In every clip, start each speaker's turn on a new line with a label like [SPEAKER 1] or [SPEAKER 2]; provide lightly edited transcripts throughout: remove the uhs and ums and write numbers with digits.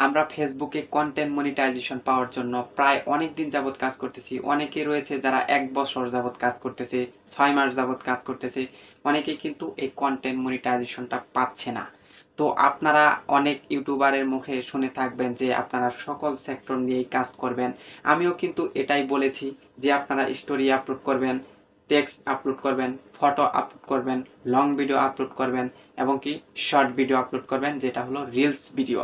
[SPEAKER 1] আমরা ফেসবুকে content monetization পাওয়ার জন্য প্রায় অনেক দিন যাবত কাজ করতেছি। অনেকে রয়েছে যারা ১ বছর যাবত কাজ করতেছে, ৬ মাস যাবত কাজ করতেছে। অনেকে কিন্তু এই কন্টেন্ট মনিটাইজেশনটা পাচ্ছে না। তো আপনারা অনেক ইউটিউবারের মুখে শুনে থাকবেন যে আপনারা সকল সেক্টর নিয়েই কাজ করবেন। আমিও কিন্তু এটাই বলেছি যে আপনারা স্টোরি আপলোড করবেন, টেক্সট আপলোড করবেন, ফটো আপলোড করবেন, লং ভিডিও আপলোড করবেন এবং কি শর্ট ভিডিও আপলোড করবেন, যেটা হলো রিলস ভিডিও।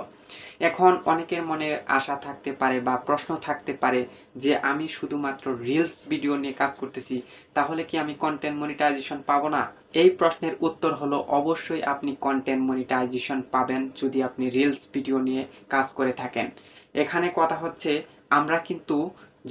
[SPEAKER 1] এখন অনেকের মনে আশা থাকতে পারে বা প্রশ্ন থাকতে পারে যে আমি শুধুমাত্র রিলস ভিডিও নিয়ে কাজ করতেছি, তাহলে কি আমি কন্টেন্ট মনিটাইজেশন পাবো না? এই প্রশ্নের উত্তর হলো অবশ্যই আপনি কন্টেন্ট মনিটাইজেশন পাবেন যদি আপনি রিলস ভিডিও নিয়ে কাজ করে থাকেন। এখানে কথা হচ্ছে আমরা কিন্তু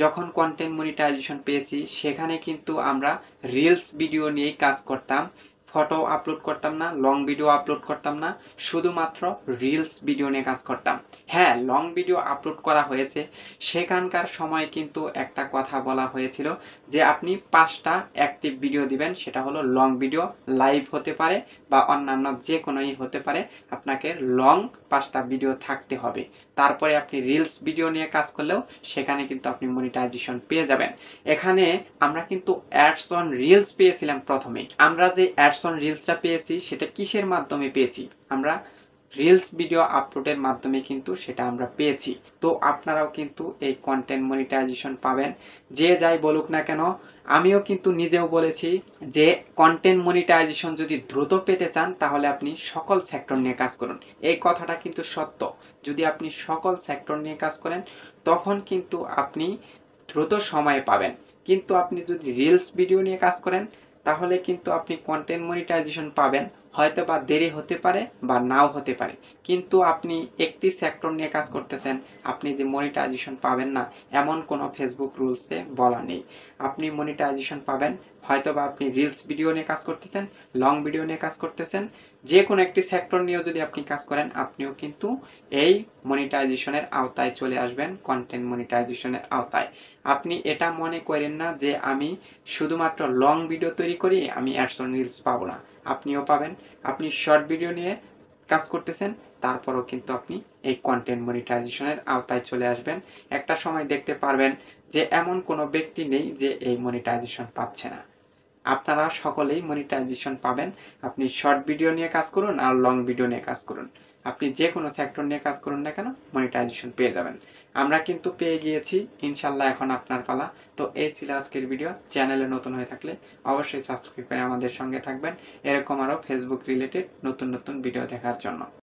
[SPEAKER 1] যখন কন্টেন্ট মনিটাইজেশন পেয়েছি সেখানে কিন্তু আমরা রিলস ভিডিও নিয়েই কাজ করতাম, ফটো আপলোড করতাম না, লং ভিডিও আপলোড করতাম না, শুধুমাত্র রিলস ভিডিও নিয়ে কাজ করতাম। হ্যাঁ, লং ভিডিও আপলোড করা হয়েছে। সেখানকার সময় কিন্তু একটা কথা বলা হয়েছিল যে আপনি 5টা অ্যাক্টিভ ভিডিও দিবেন, সেটা হলো লং ভিডিও, লাইভ হতে পারে বা অন্যান্য যে কোনোই হতে পারে। আপনাকে লং 5টা ভিডিও থাকতে হবে, তারপরে আপনি রিলস ভিডিও নিয়ে কাজ করলেও সেখানে কিন্তু আপনি মনিটাইজেশন পেয়ে যাবেন। এখানে আমরা কিন্তু অ্যাডস অন রিলস পেয়েছিলাম প্রথমে। আমরা যে অ্যাডস অন রিলসটা পেয়েছি সেটা কিসের মাধ্যমে পেয়েছি? আমরা রিলস ভিডিও আপলোডের মাধ্যমে কিন্তু সেটা আমরা পেয়েছি। তো আপনারাও কিন্তু এই কন্টেন্ট মনিটাইজেশন পাবেন। যে যাই বলুক না কেন, আমিও কিন্তু নিজেও বলেছি যে কন্টেন্ট মনিটাইজেশন যদি দ্রুত পেতে চান তাহলে আপনি সকল সেক্টর নিয়ে কাজ করুন। এই কথাটা কিন্তু সত্য। যদি আপনি সকল সেক্টর নিয়ে কাজ করেন তখন কিন্তু আপনি দ্রুত সময় পাবেন। কিন্তু আপনি যদি রিলস ভিডিও নিয়ে কাজ করেন তাহলে কিন্তু আপনি কন্টেন্ট মনিটাইজেশন পাবেন, হয়তো বা দেরি হতে পারে বা নাও হতে পারে। কিন্তু আপনি একটি সেক্টর নিয়ে কাজ করতেছেন, আপনি যে মনিটাইজেশন পাবেন না এমন কোনো ফেসবুক রুলসে বলা নেই। আপনি মনিটাইজেশন পাবেন, হয়তো বা আপনি রিলস ভিডিও নিয়ে কাজ করতেছেন, লং ভিডিও নিয়ে কাজ করতেছেন, যে কোনো একটি সেক্টর নিয়েও যদি আপনি কাজ করেন আপনিও কিন্তু এই মনিটাইজেশনের আওতায় চলে আসবেন, কন্টেন্ট মনিটাইজেশনের আওতায়। আপনি এটা মনে করেন না যে আমি শুধুমাত্র লং ভিডিও তৈরি করি আমি অ্যাডস অন রিলস পাবো না। আপনিও পাবেন। আপনি শর্ট ভিডিও নিয়ে কাজ করতেছেন, তারপরও কিন্তু আপনি এই কন্টেন্ট মনিটাইজেশনের আওতায় চলে আসবেন। একটা সময় দেখতে পারবেন যে এমন কোনো ব্যক্তি নেই যে এই মনিটাইজেশন পাচ্ছে না। আপনারা সকলেই মনিটাইজেশন পাবেন। আপনি শর্ট ভিডিও নিয়ে কাজ করুন আর লং ভিডিও নিয়ে কাজ করুন, আপনি যে কোনো সেক্টর নিয়ে কাজ করুন না কেন মনিটাইজেশন পেয়ে যাবেন। আমরা কিন্তু পেয়ে গিয়েছি, ইনশাল্লাহ এখন আপনার পালা। তো এই ছিল আজকের ভিডিও। চ্যানেলে নতুন হয়ে থাকলে অবশ্যই সাবস্ক্রাইব করে আমাদের সঙ্গে থাকবেন এরকম আরও ফেসবুক রিলেটেড নতুন নতুন ভিডিও দেখার জন্য।